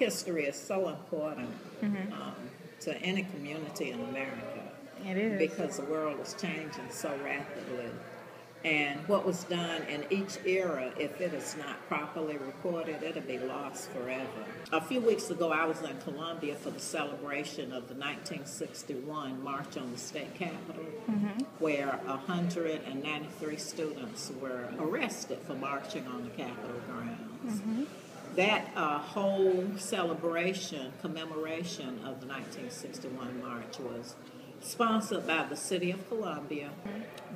History is so important um, to any community in America It is. because the world is changing so rapidly. And what was done in each era, if it is not properly recorded, it'll be lost forever. A few weeks ago, I was in Columbia for the celebration of the 1961 March on the State Capitol, where 193 students were arrested for marching on the Capitol grounds. That whole celebration, commemoration of the 1961 March was sponsored by the City of Columbia.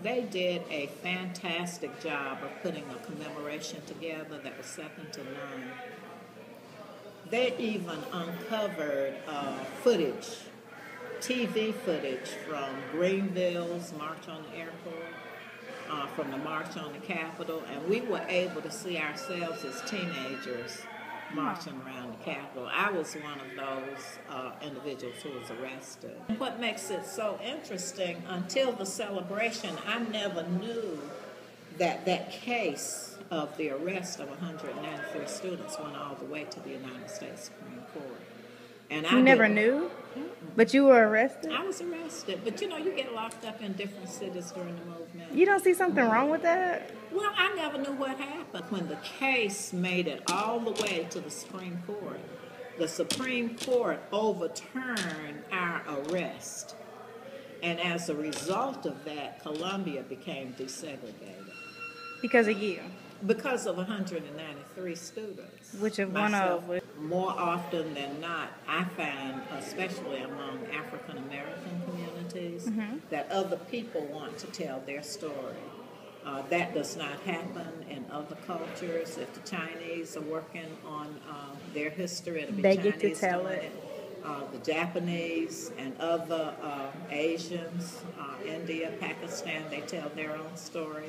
They did a fantastic job of putting a commemoration together that was second to none. They even uncovered footage, TV footage from Greenville's March on the Airport, from the March on the Capitol, and we were able to see ourselves as teenagers marching around the Capitol. I was one of those individuals who was arrested. What makes it so interesting, until the celebration, I never knew that that case of the arrest of 193 students went all the way to the United States Supreme Court. And You never knew? But you were arrested? I was arrested, but you get locked up in different cities during the movement. You don't see something wrong with that? Well, I never knew what happened when the case made it all the way to the Supreme Court. The Supreme Court overturned our arrest, and as a result of that, Columbia became desegregated Because of you. because of 193 students. Which is one Myself, of. more often than not, I find, especially among African American communities, that other people want to tell their story. That does not happen in other cultures. If the Chinese are working on their history, it'll be They Chinese get to tell doing it. The Japanese and other Asians, India, Pakistan, they tell their own story.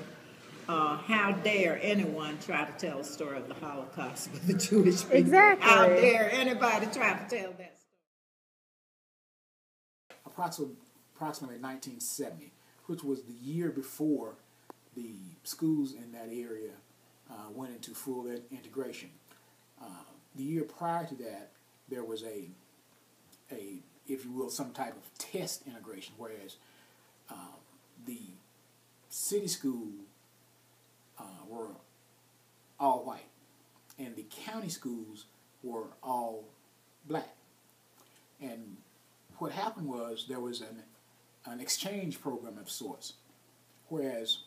How dare anyone try to tell a story of the Holocaust with the Jewish people? Exactly. How dare anybody try to tell that story? Approximately 1970, which was the year before the schools in that area went into full integration. The year prior to that, there was a, if you will, some type of test integration, whereas the city schools were all white, and the county schools were all black. And what happened was there was an exchange program of sorts, whereas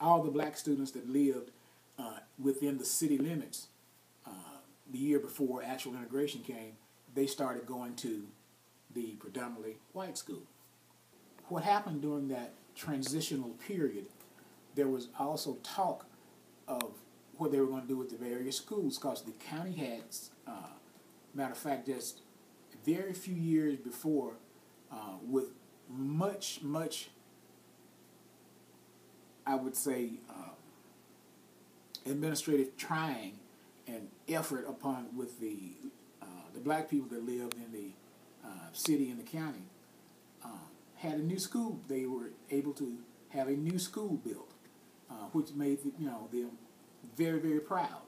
all the black students that lived within the city limits the year before actual integration came, they started going to the predominantly white school. What happened during that transitional period, there was also talk of what they were going to do with the various schools, because the county had, matter of fact, just very few years before, with much, I would say, administrative trying and effort upon with the black people that lived in the city and the county, had a new school. They were able to have a new school built, which made them very, very proud.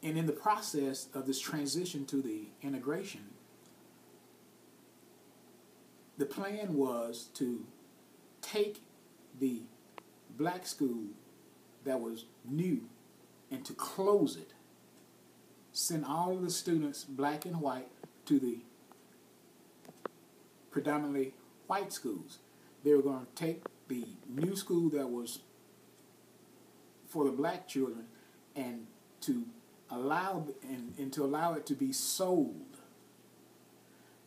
And in the process of this transition to the integration, the plan was to take the black school that was new and to close it, send all of the students, black and white, to the predominantly white schools. They were going to take the new school that was for the black children and to allow it to be sold.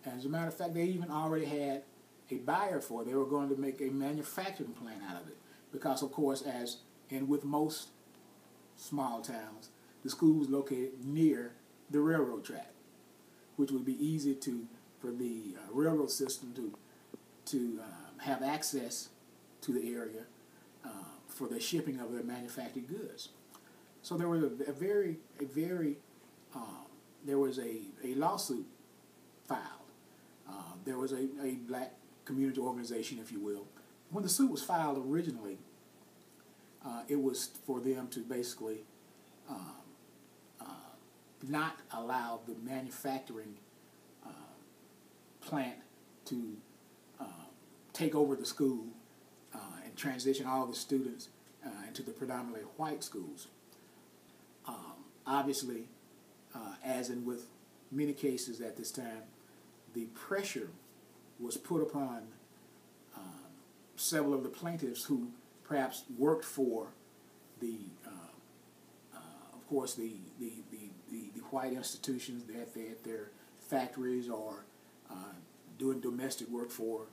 As a matter of fact, they even already had a buyer for it. They were going to make a manufacturing plant out of it, because, of course, as in with most small towns, the school was located near the railroad track, which would be easy for the railroad system to have access to the area for the shipping of their manufactured goods. So there was there was a lawsuit filed. There was a black community organization, if you will. When the suit was filed originally, it was for them to basically not allow the manufacturing plant to take over the school and transition all the students into the predominantly white schools. Obviously, as in with many cases at this time, the pressure was put upon several of the plaintiffs who perhaps worked for the, of course, the white institutions that they at their factories or doing domestic work for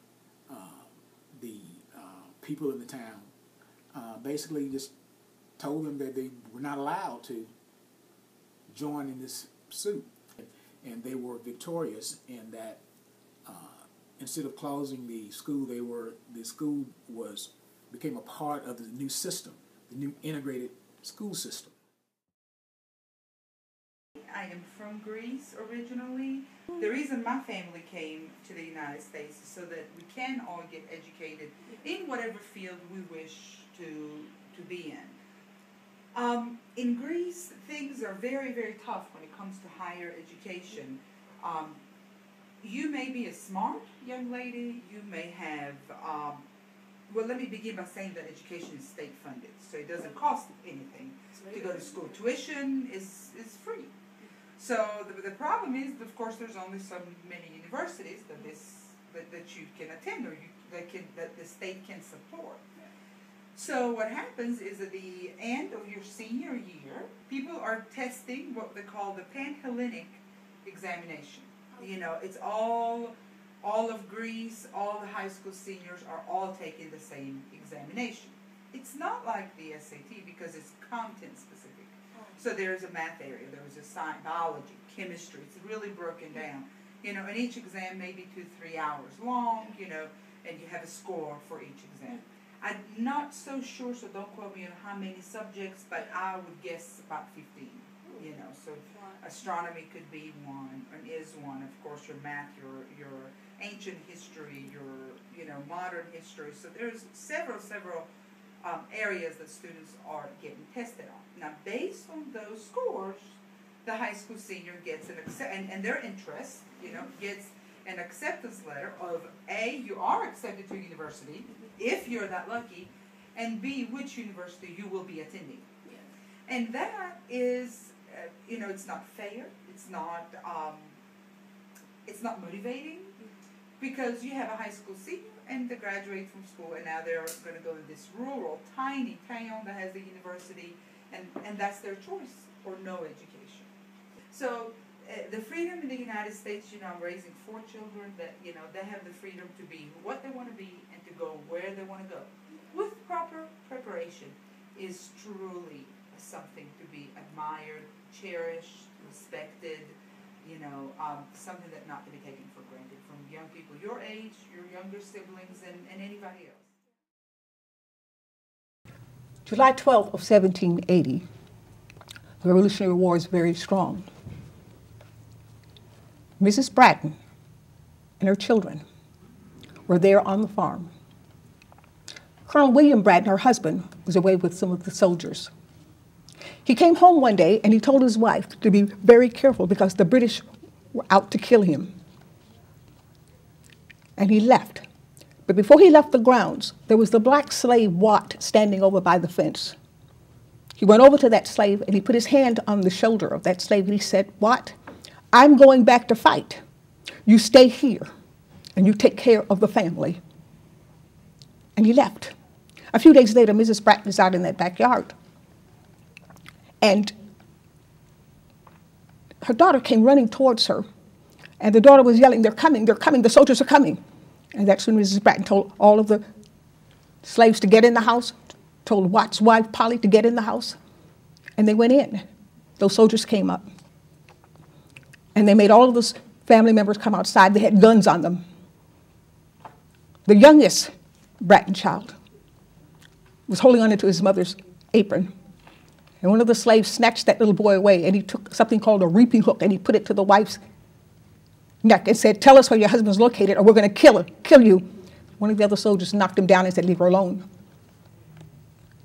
the people in the town. Basically, just told them that they were not allowed to join in this suit, and they were victorious in that. Instead of closing the school, the school became a part of the new system, the new integrated school system. I am from Greece originally. The reason my family came to the United States is so that we can all get educated in whatever field we wish to be in. In Greece, things are very, very tough when it comes to higher education. You may be a smart young lady, you may have, well, let me begin by saying that education is state funded, so it doesn't cost anything to go to school. Tuition is free. So the problem is, of course, there's only so many universities that you can attend or that the state can support. So what happens is at the end of your senior year, people are testing what they call the Panhellenic examination. You know, it's all of Greece, all the high school seniors are all taking the same examination. It's not like the SAT because it's content specific. So there's a math area, there's a science, biology, chemistry. It's really broken down. You know, and each exam may be 2-3 hours long, you know, and you have a score for each exam. I'm not so sure, so don't quote me on how many subjects, but I would guess about 15. You know, so astronomy could be one, and is one. Of course, your math, your ancient history, your modern history. So there's several areas that students are getting tested on. Now, based on those scores, the high school senior gets and their interest, gets an acceptance letter of A, you are accepted to university if you're that lucky, and B, which university you will be attending. And that is, it's not fair. It's not motivating, because you have a high school senior and they graduate from school, and now they're going to go to this rural, tiny town that has the university, and that's their choice, or no education. So the freedom in the United States, I'm raising 4 children that, they have the freedom to be what they want to be and to go where they want to go. With proper preparation is truly something to be admired, cherished, respected, something that not to be taken for granted from young people your age, your younger siblings, and anybody else. July 12th of 1780, the Revolutionary War is very strong. Mrs. Bratton and her children were there on the farm. Colonel William Bratton, her husband, was away with some of the soldiers. He came home one day and he told his wife to be very careful because the British were out to kill him. And he left. But before he left the grounds, there was the black slave Watt standing over by the fence. He went over to that slave and he put his hand on the shoulder of that slave and he said, "Watt, I'm going back to fight. You stay here and you take care of the family." And he left. A few days later, Mrs. Bratton is out in that backyard. And her daughter came running towards her. And the daughter was yelling, they're coming, the soldiers are coming." And that's when Mrs. Bratton told all of the slaves to get in the house, told Watt's wife, Polly, to get in the house. And they went in. Those soldiers came up. And they made all of those family members come outside. They had guns on them. The youngest Bratton child was holding on to his mother's apron. And one of the slaves snatched that little boy away, and he took something called a reaping hook, and he put it to the wife's neck and said, "Tell us where your husband's located, or we're going to kill you." One of the other soldiers knocked him down and said, "Leave her alone."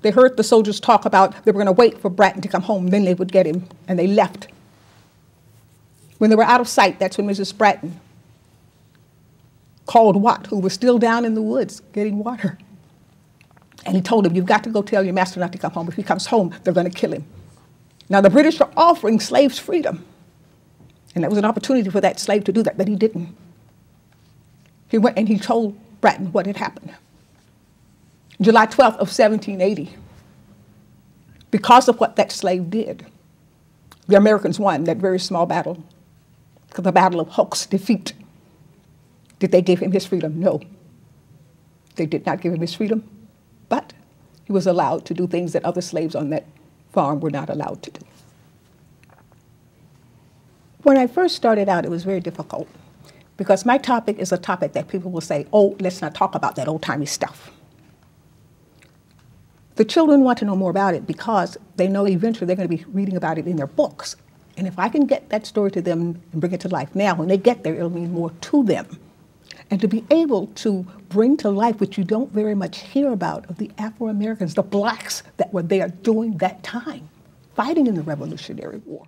They heard the soldiers talk about they were going to wait for Bratton to come home, then they would get him, and they left. When they were out of sight, that's when Mrs. Bratton called Watt, who was still down in the woods getting water. And he told him, you've got to go tell your master not to come home. If he comes home, they're going to kill him. Now, the British were offering slaves freedom. And that was an opportunity for that slave to do that, but he didn't. He went and he told Bratton what had happened. July 12th of 1780, because of what that slave did, the Americans won that very small battle, the Battle of Hoke's Defeat. Did they give him his freedom? No. They did not give him his freedom, but he was allowed to do things that other slaves on that farm were not allowed to do. When I first started out, it was very difficult because my topic is a topic that people will say, oh, let's not talk about that old-timey stuff. The children want to know more about it because they know eventually they're going to be reading about it in their books. And if I can get that story to them and bring it to life now, when they get there, it'll mean more to them. And to be able to bring to life what you don't very much hear about of the Afro-Americans, the blacks that were there during that time, fighting in the Revolutionary War.